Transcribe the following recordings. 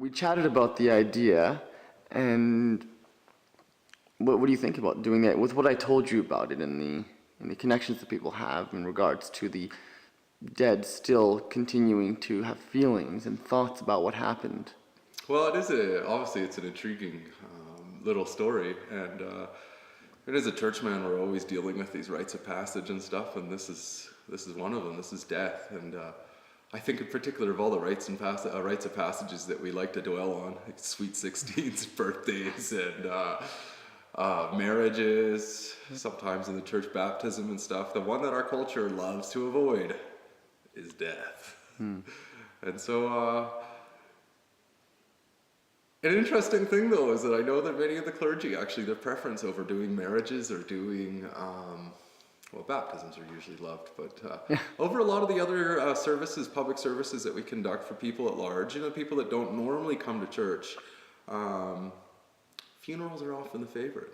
we chatted about the idea, and what do you think about doing that with what I told you about it and the connections that people have in regards to the dead still continuing to have feelings and thoughts about what happened? Well, obviously it's an intriguing little story, and it is a churchman. We're always dealing with these rites of passage and stuff, and this is one of them. This is death, and I think in particular of all the rites of passages that we like to dwell on, like sweet 16s, birthdays, and marriages, sometimes in the church baptism and stuff. The one that our culture loves to avoid is death. And so an interesting thing though is that I know that many of the clergy, actually their preference over doing marriages or doing well, baptisms are usually loved, but over a lot of the other services, public services that we conduct for people at large, people that don't normally come to church, funerals are often the favorite.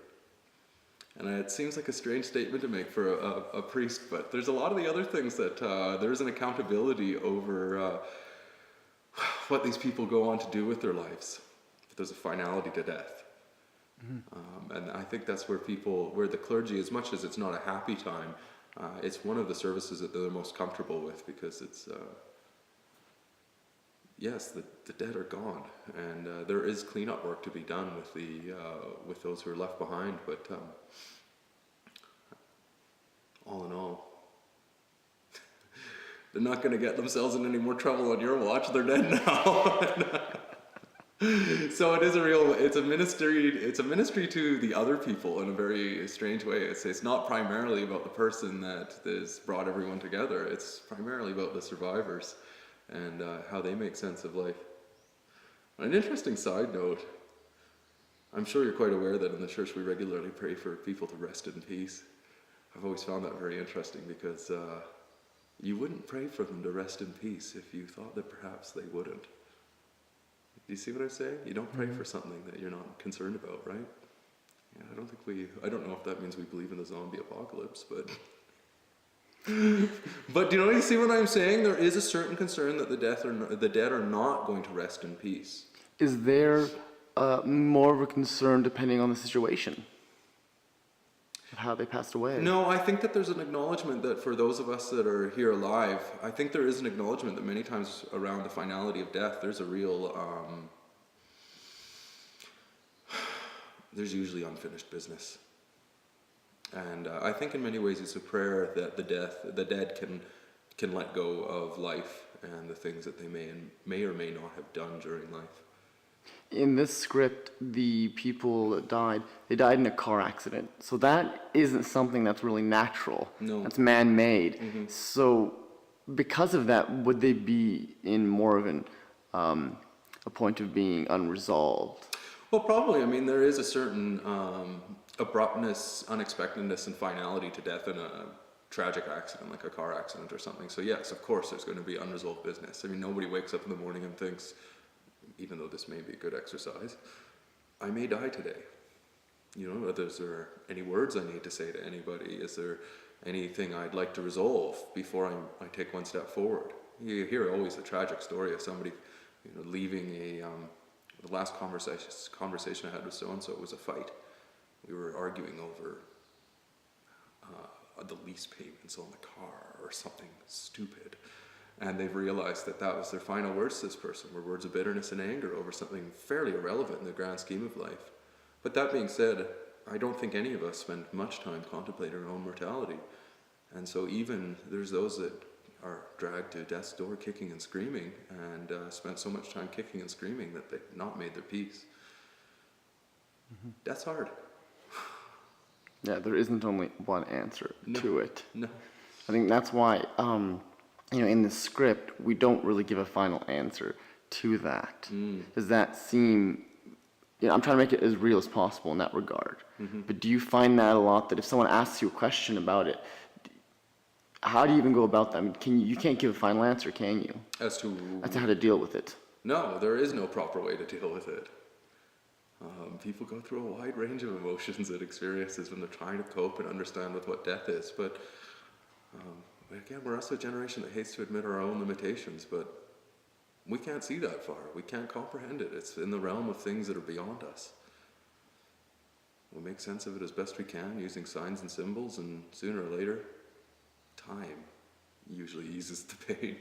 And it seems like a strange statement to make for a priest, but there's a lot of the other things that there's an accountability over what these people go on to do with their lives. There's a finality to death. And I think that's where the clergy, as much as it's not a happy time, it's one of the services that they're most comfortable with, because it's, yes, the dead are gone, and there is cleanup work to be done with those who are left behind, but all in all, they're not going to get themselves in any more trouble on your watch. They're dead now. So it's a ministry to the other people in a very strange way. It's not primarily about the person that has brought everyone together. It's primarily about the survivors and how they make sense of life. An interesting side note, I'm sure you're quite aware that in the church we regularly pray for people to rest in peace. I've always found that very interesting, because you wouldn't pray for them to rest in peace if you thought that perhaps they wouldn't. Do you see what I'm saying? You don't pray for something that you're not concerned about, right? Yeah, I don't know if that means we believe in the zombie apocalypse, but but do you see what I'm saying? There is a certain concern that the dead are not going to rest in peace. Is there more of a concern depending on the situation of how they passed away? No, I think that there's an acknowledgement that for those of us that are here alive, I think there is an acknowledgement that many times around the finality of death, there's a real, there's usually unfinished business. And I think in many ways it's a prayer that the dead can let go of life and the things that they may or may not have done during life. In this script, the people that died, they died in a car accident. So that isn't something that's really natural. No. That's man-made. So because of that, would they be in more of a point of being unresolved? Well, probably. I mean, there is a certain abruptness, unexpectedness, and finality to death in a tragic accident, like a car accident or something. So yes, of course, there's going to be unresolved business. I mean, nobody wakes up in the morning and thinks, even though this may be a good exercise, I may die today. Is there any words I need to say to anybody? Is there anything I'd like to resolve before I take one step forward? You hear always a tragic story of somebody leaving the last conversation I had with so-and-so was a fight. We were arguing over the lease payments on the car or something stupid. And they've realized that was their final words to this person, were words of bitterness and anger over something fairly irrelevant in the grand scheme of life. But that being said, I don't think any of us spend much time contemplating our own mortality. And so even there's those that are dragged to death's door kicking and screaming, and spent so much time kicking and screaming that they've not made their peace. That's hard. Yeah, there isn't only one answer to it. No. I think that's why, in the script, we don't really give a final answer to that. Does that seem, I'm trying to make it as real as possible in that regard. But do you find that a lot, that if someone asks you a question about it, how do you even go about that? I mean, you can't give a final answer, can you? As to how to deal with it. No, there is no proper way to deal with it. People go through a wide range of emotions and experiences when they're trying to cope and understand with what death is. But again, we're also a generation that hates to admit our own limitations. But we can't see that far. We can't comprehend it. It's in the realm of things that are beyond us. We make sense of it as best we can using signs and symbols, and sooner or later, time usually eases the pain.